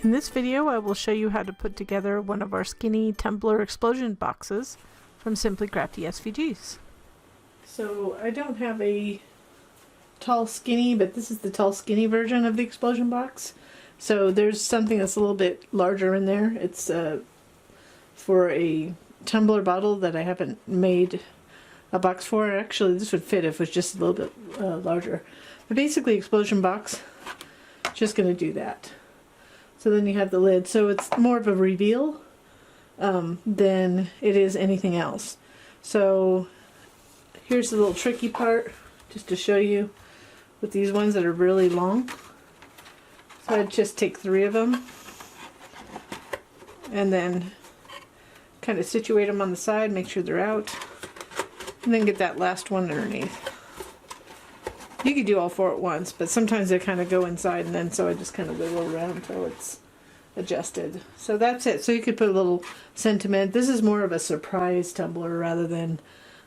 In this video, I will show you how to put together one of our skinny tumbler explosion boxes from Simply Crafty SVGs. So I don't have a tall skinny, but this is the tall skinny version of the explosion box. So there's something that's a little bit larger in there. It's for a tumbler bottle that I haven't made a box for. Actually, this would fit if it was just a little bit larger. But basically, explosion box, just going to do that. So then you have the lid. So it's more of a reveal than it is anything else. So here's the little tricky part, just to show you with these ones that are really long. So I'd just take 3 of them and then kind of situate them on the side, make sure they're out, and then get that last one underneath. You could do all 4 at once, but sometimes they kind of go inside, and then so I just kind of wiggle around until it's adjusted. So that's it. So you could put a little sentiment. This is more of a surprise tumbler rather than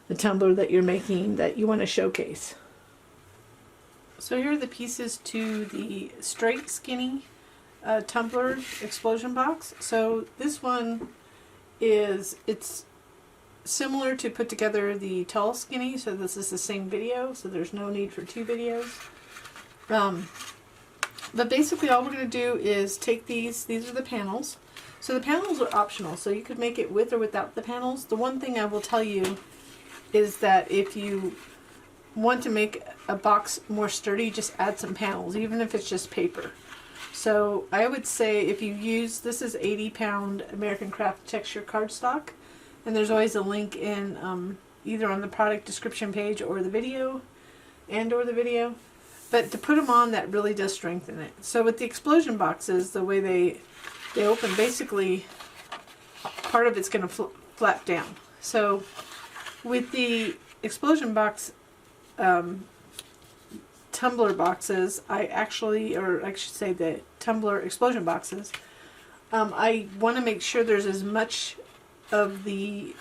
the tumbler that you're making that you want to showcase. So here are the pieces to the straight skinny tumbler explosion box. So this one it's similar to put together the tall skinny, so this is the same video, so there's no need for 2 videos. But basically all we're going to do is take these are the panels. So the panels are optional, so you could make it with or without the panels. The one thing I will tell you is that if you want to make a box more sturdy, just add some panels, even if it's just paper. So I would say if you use, this is 80-pound American Craft texture cardstock, and there's always a link in either on the product description page or the video, But to put them on, that really does strengthen it. So with the explosion boxes, the way they open, basically part of it's going to flap down. So with the explosion box tumbler boxes, I should say the tumbler explosion boxes, I want to make sure there's as much of the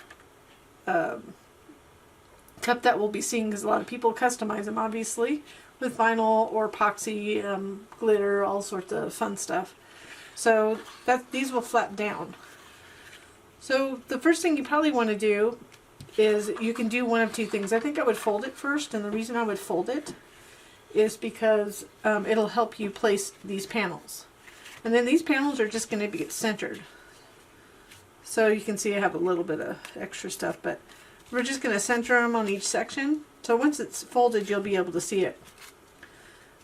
cup that we'll be seeing, because a lot of people customize them obviously with vinyl or epoxy, glitter, all sorts of fun stuff. So these will flap down. So the first thing you probably want to do is you can do one of 2 things. I think I would fold it first, and the reason I would fold it is because it'll help you place these panels. And then these panels are just going to be centered. So you can see I have a little bit of extra stuff, but we're just going to center them on each section. So once it's folded, you'll be able to see it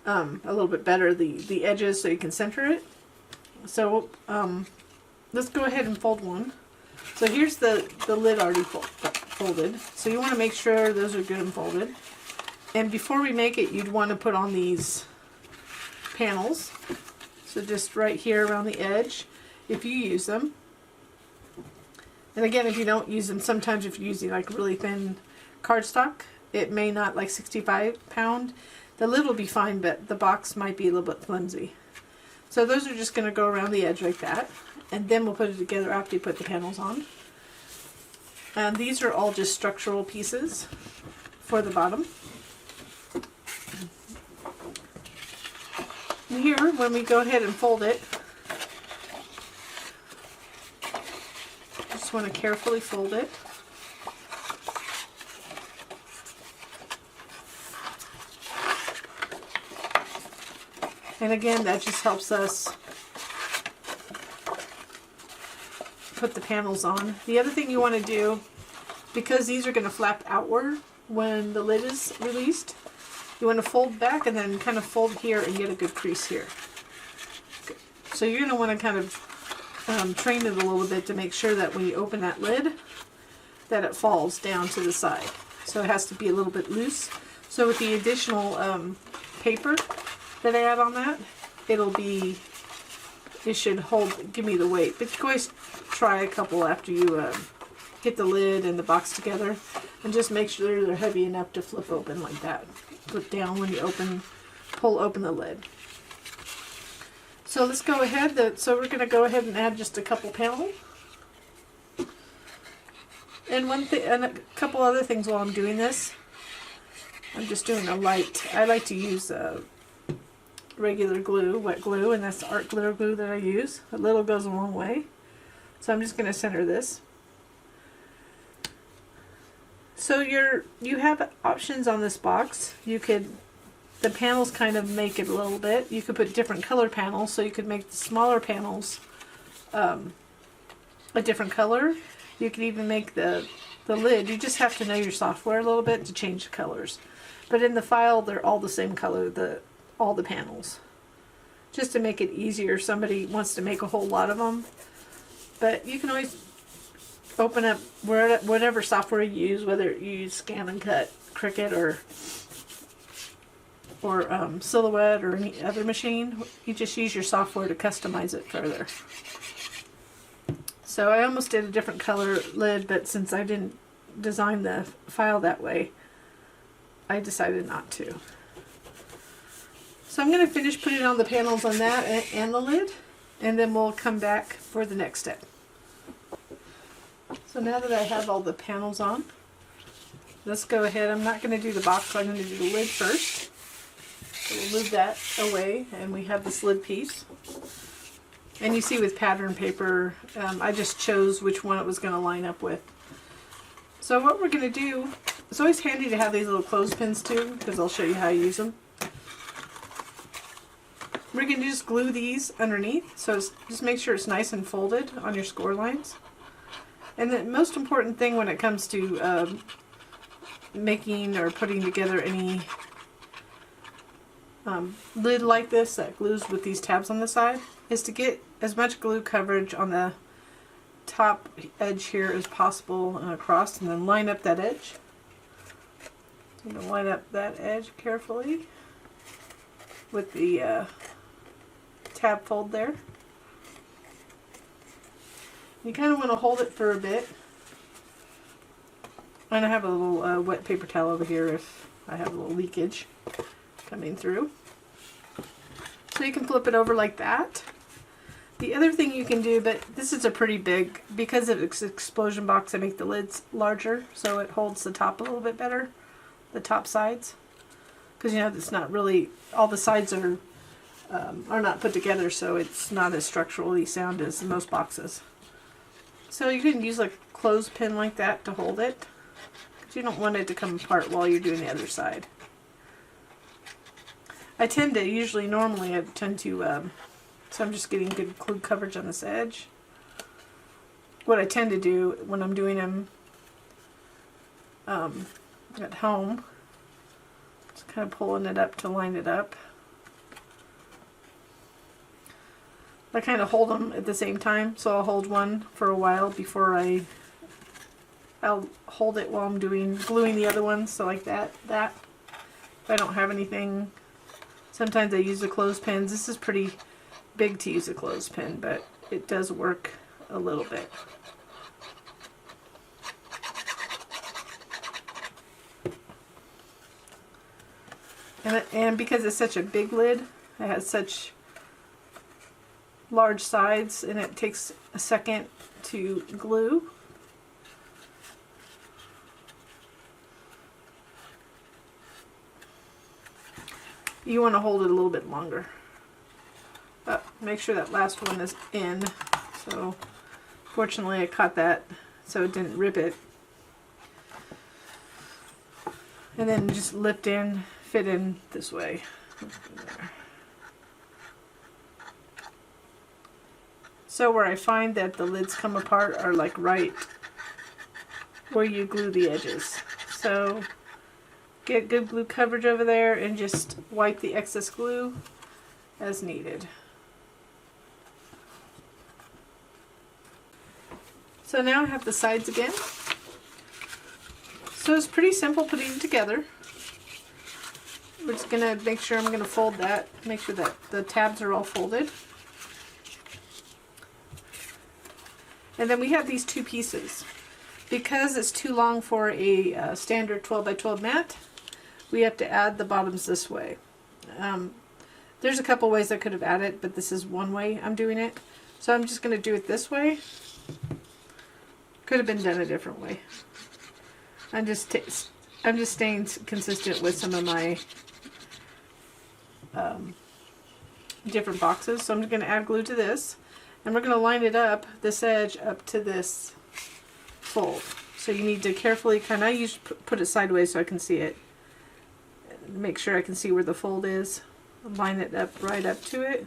a little bit better, the edges, so you can center it. So let's go ahead and fold one. So here's the lid already folded. So you want to make sure those are good and folded. And before we make it, you'd want to put on these panels. So just right here around the edge, if you use them. And again, if you don't use them, sometimes if you're using like really thin cardstock, it may not, like 65-pound, the lid will be fine, but the box might be a little bit flimsy. So those are just going to go around the edge like that, and then we'll put it together after you put the panels on. And these are all just structural pieces for the bottom. And here, when we go ahead and fold it, just want to carefully fold it. And again, that just helps us put the panels on. The other thing you want to do, because these are going to flap outward when the lid is released, you want to fold back and then kind of fold here and get a good crease here. So you're going to want to kind of train it a little bit to make sure that when you open that lid, that it falls down to the side. So it has to be a little bit loose. So with the additional paper that I add on that, it should give me the weight. But you can always try a couple after you get the lid and the box together, and just make sure they're heavy enough to flip open like that. Flip down when you pull open the lid. So let's go ahead. So we're going to go ahead and add just a couple panels. And a couple other things while I'm doing this. I'm just doing I like to use regular glue, wet glue, and that's the art glitter glue that I use. A little goes a long way. So I'm just going to center this. So you have options on this box. You could, the panels kind of make it a little bit. You could put different color panels, so you could make the smaller panels a different color. You could even make the lid. You just have to know your software a little bit to change the colors. But in the file, they're all the same color, all the panels. Just to make it easier if somebody wants to make a whole lot of them. But you can always open up whatever software you use, whether you use Scan and Cut, Cricut, or Silhouette, or any other machine. You just use your software to customize it further. So I almost did a different color lid, but since I didn't design the file that way, I decided not to. So I'm going to finish putting on the panels on that and the lid, and then we'll come back for the next step. So now that I have all the panels on, let's go ahead. I'm not going to do the box, so I'm going to do the lid first. So we'll move that away, and we have this lid piece. And you see with pattern paper, I just chose which one it was going to line up with. So what we're going to do, it's always handy to have these little clothespins too, because I'll show you how to use them. We're going to just glue these underneath, so just make sure it's nice and folded on your score lines. And the most important thing when it comes to making or putting together any lid like this that glues with these tabs on the side is to get as much glue coverage on the top edge here as possible and across, and then line up that edge. I'm going to line up that edge carefully with the tab fold there. You kind of want to hold it for a bit. And I have a little wet paper towel over here if I have a little leakage coming through. So you can flip it over like that. The other thing you can do, but this is a pretty big, because of its explosion box, I make the lids larger so it holds the top a little bit better, the top sides. Because you know, it's not really, all the sides are not put together, so it's not as structurally sound as most boxes. So you can use like a clothespin like that to hold it, because you don't want it to come apart while you're doing the other side. I tend to, so I'm just getting good glue coverage on this edge. What I tend to do when I'm doing them at home, just kind of pulling it up to line it up. I kind of hold them at the same time, so I'll hold one for a while before I'll hold it while I'm gluing the other one, so like that. If I don't have anything, sometimes I use the clothespins. This is pretty big to use a clothespin, but it does work a little bit. And because it's such a big lid, it has such large sides, and it takes a second to glue. You want to hold it a little bit longer. But make sure that last one is in. So fortunately I caught that so it didn't rip it. And then just lift in, fit in this way. So where I find that the lids come apart are like right where you glue the edges. So get good glue coverage over there and just wipe the excess glue as needed. So now I have the sides again. So it's pretty simple putting it together. We're just going to make sure I'm going to fold that, make sure that the tabs are all folded. And then we have these two pieces. Because it's too long for a standard 12 by 12 mat, we have to add the bottoms this way. There's a couple ways I could have added, but this is one way I'm doing it. So I'm just going to do it this way. Could have been done a different way. I'm just staying consistent with some of my different boxes. So I'm going to add glue to this, and we're going to line it up, this edge up to this fold. So you need to carefully kind of, I usually put it sideways so I can see it. Make sure I can see where the fold is. Line it up right up to it.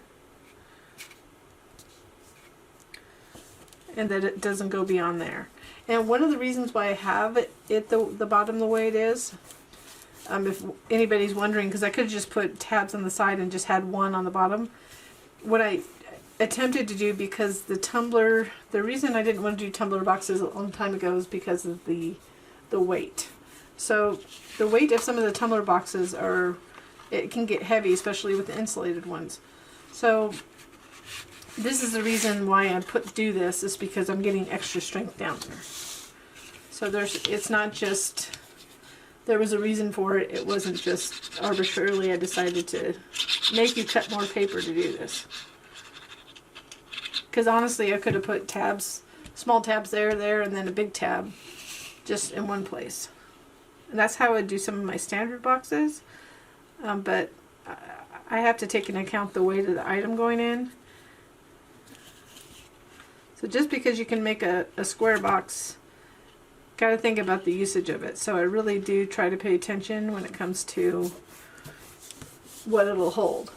And that it doesn't go beyond there. And one of the reasons why I have it the bottom the way it is, if anybody's wondering, because I could have just put tabs on the side and just had one on the bottom. What I attempted to do, because the tumbler, the reason I didn't want to do tumbler boxes a long time ago is because of the weight. So the weight of some of the tumbler boxes it can get heavy, especially with the insulated ones. So this is the reason why I do this, is because I'm getting extra strength down there. So it's not just, there was a reason for it. It wasn't just arbitrarily I decided to make you cut more paper to do this. Because honestly, I could have put tabs, small tabs there, and then a big tab just in one place. And that's how I do some of my standard boxes. But I have to take into account the weight of the item going in. So just because you can make a square box, got to think about the usage of it. So I really do try to pay attention when it comes to what it'll hold.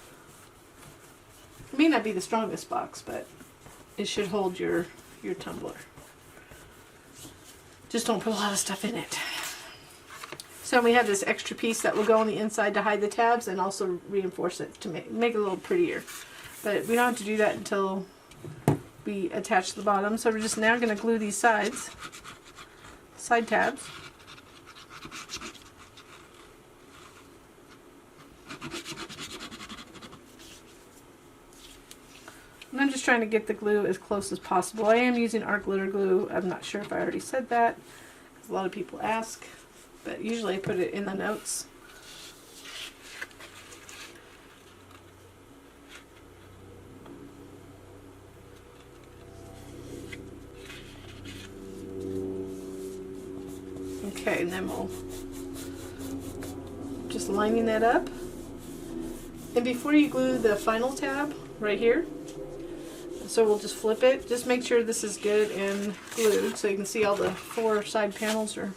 It may not be the strongest box, but it should hold your tumbler. Just don't put a lot of stuff in it. So we have this extra piece that will go on the inside to hide the tabs and also reinforce it to make it a little prettier. But we don't have to do that until we attach the bottom. So we're just now going to glue these side tabs. And I'm just trying to get the glue as close as possible. I am using art glitter glue. I'm not sure if I already said that, because a lot of people ask, but usually I put it in the notes. Okay, and then we'll just lining that up. And before you glue the final tab right here, so we'll just flip it. Just make sure this is good and glued so you can see all the 4 side panels are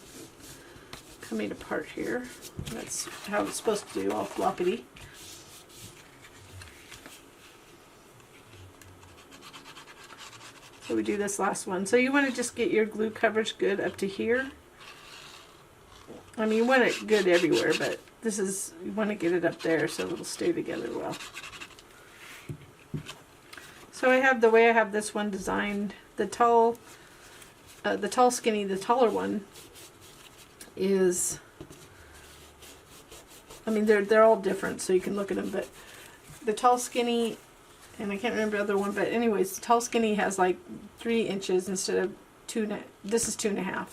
coming apart here. That's how it's supposed to do, all floppity. So we do this last one. So you want to just get your glue coverage good up to here. I mean, you want it good everywhere, but you want to get it up there so it'll stay together well. So I have, the way I have this one designed, the tall skinny, the taller one is, I mean, they're all different, so you can look at them, but the tall skinny, and I can't remember the other one, but anyways, the tall skinny has like 3 inches instead of 2, this is 2.5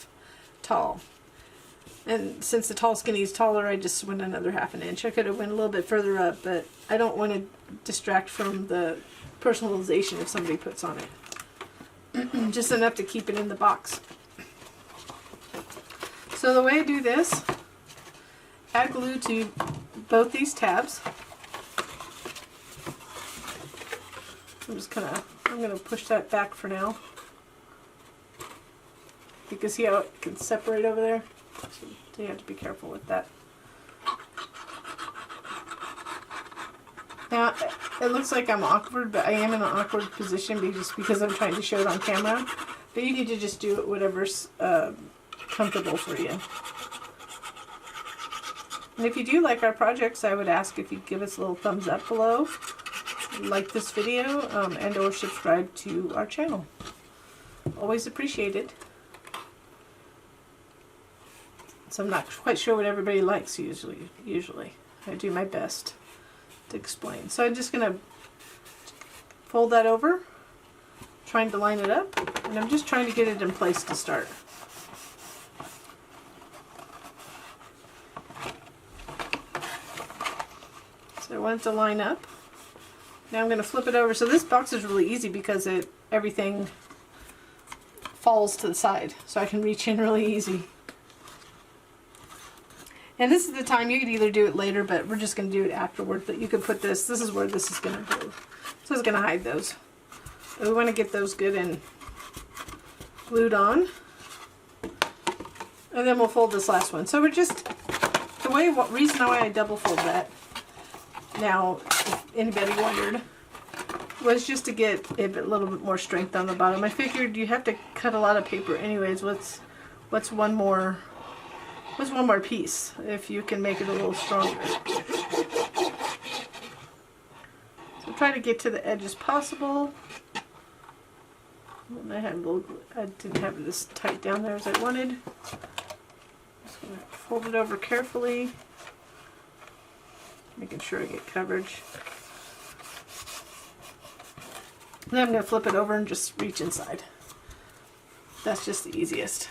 tall. And since the tall skinny is taller, I just went another 1/2 inch. I could have went a little bit further up, but I don't want to distract from the personalization if somebody puts on it. Just enough to keep it in the box. So the way I do this, add glue to both these tabs. I'm going to push that back for now. You can see how it can separate over there. So you have to be careful with that. Now, it looks like I'm awkward, but I am in an awkward position just because I'm trying to show it on camera. But you need to just do it whatever's comfortable for you. And if you do like our projects, I would ask if you'd give us a little thumbs up below, like this video, and or subscribe to our channel. Always appreciated. So I'm not quite sure what everybody likes usually. I do my best to explain. So I'm just going to fold that over, trying to line it up, and I'm just trying to get it in place to start. So I want it to line up. Now I'm going to flip it over. So this box is really easy because everything falls to the side, so I can reach in really easy. And this is the time, you could either do it later, but we're just going to do it afterward. But you could put this is where this is going to go. So it's going to hide those. But we want to get those good and glued on. And then we'll fold this last one. So we're just, reason why I double fold that, now, if anybody wondered, was just to get a little bit more strength on the bottom. I figured you have to cut a lot of paper anyways. What's one more piece if you can make it a little stronger? So try to get to the edge as possible. And I didn't have it as tight down there as I wanted. Just gonna fold it over carefully, making sure I get coverage. Then I'm going to flip it over and just reach inside. That's just the easiest.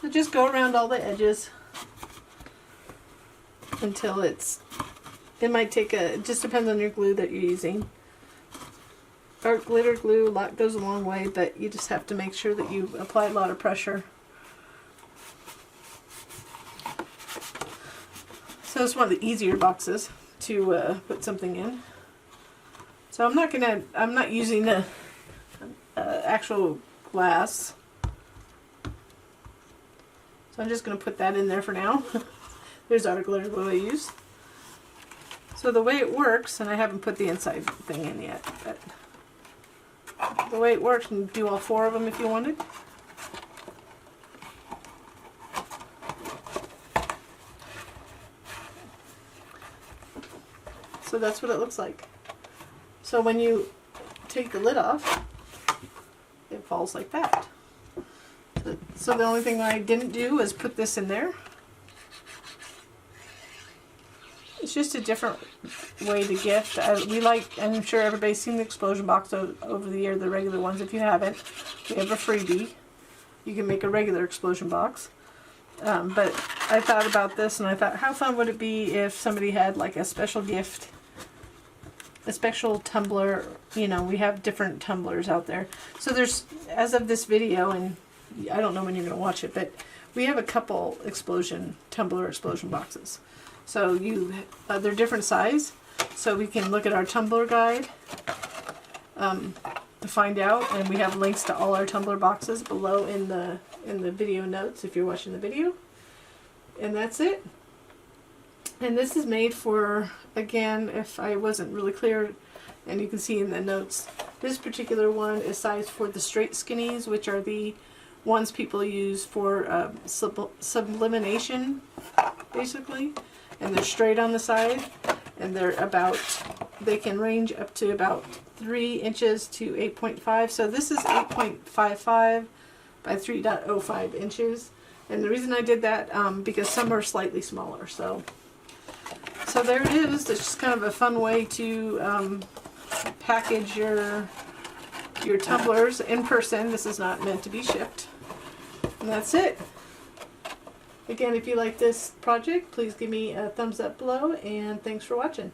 So just go around all the edges until it might take it just depends on your glue that you're using. Art glitter glue goes a long way, but you just have to make sure that you apply a lot of pressure. So it's one of the easier boxes to put something in. So I'm not using the actual glass. So I'm just going to put that in there for now. There's our glitter glue I use. So the way it works, and I haven't put the inside thing in yet, but the way it works, you can do all 4 of them if you wanted. So that's what it looks like. So when you take the lid off, it falls like that. So the only thing I didn't do is put this in there. It's just a different way to gift. I'm sure everybody's seen the explosion box over the year, the regular ones. If you haven't, we have a freebie. You can make a regular explosion box. But I thought about this and I thought, how fun would it be if somebody had like a special gift, a special tumbler. You know, we have different tumblers out there. So there's, as of this video, and I don't know when you're going to watch it, but we have a couple tumbler explosion boxes. So they're different size. So we can look at our tumbler guide to find out, and we have links to all our tumbler boxes below in the video notes if you're watching the video. And that's it. And this is made for, again, if I wasn't really clear, and you can see in the notes, this particular one is sized for the straight skinnies, which are the ones people use for sublimation, basically. And they're straight on the side, and they can range up to about 3 inches to 8.5. So this is 8.55 by 3.05 inches. And the reason I did that, because some are slightly smaller. So there it is. It's just kind of a fun way to package your tumblers in person. This is not meant to be shipped. And that's it. Again, if you like this project, please give me a thumbs up below, and thanks for watching.